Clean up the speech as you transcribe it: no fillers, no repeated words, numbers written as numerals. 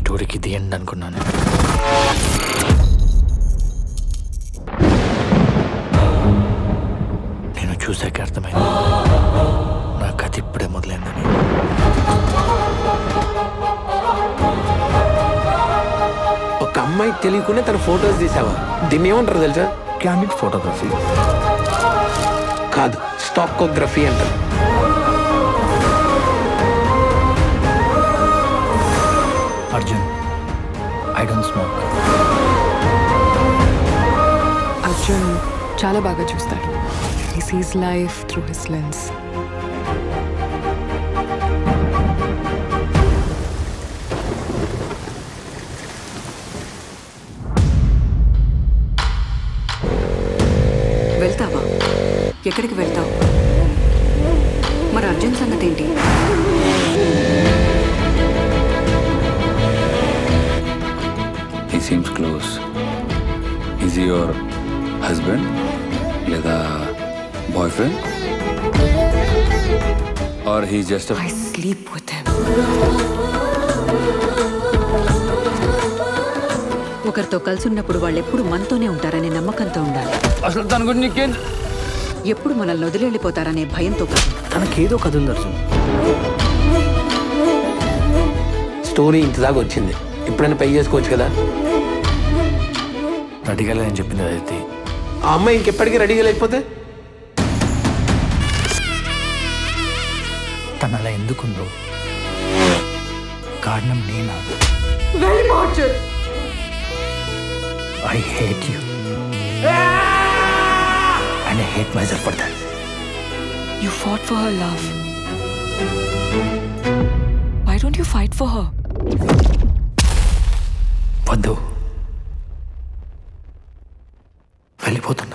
స్టోరీకి the end అనుకున్నాను. నేను చూసాక అర్థమైంది నా కథ ఇప్పుడే మొదలైందని. ఒక అమ్మాయి తెలియకుండా తన ఫొటోస్ తీసావా? దీన్ని ఏమంటారు తెలుసా? క్యాండిడ్ ఫోటోగ్రఫీ కాదు, స్టాకోగ్రఫీ అంటారు. Arjun, I don't smoke. Arjun చాలా బాగా చూస్తాడు. He sees life through his lens. వెళ్తావా? ఎక్కడికి వెళ్తావు? మరి అర్జున్ సంగతి ఏంటి? He seems close. Is he your husband? లేదా boyfriend? Or he's just a... I sleep with him. ఒకరితో కలిసి ఉన్నప్పుడు వాళ్ళు ఎప్పుడు మనతోనే ఉంటారనే నమ్మకంతో ఉండాలి. అసలు తన గురించి నీకేం? ఎప్పుడు మనల్ని వదిలి వెళ్ళిపోతారనే భయంతో కాదు. తనకేదో కథ ఉంది అర్జున్. స్టోరీ ఇంతదాకా వచ్చింది, ఎప్పుడైనా పై చేసుకోవచ్చు కదా. రెడీగా లేదని చెప్పింది అదైతే. ఆ అమ్మాయి ఇంకెప్పటికీ రెడీగా లేకపోతే తను అలా ఎందుకుందో కారణం నేనా? I hate you. And I hate myself for that. You fought for her love. Why don't you fight for her? వద్దు, వెళ్ళిపోతున్నా.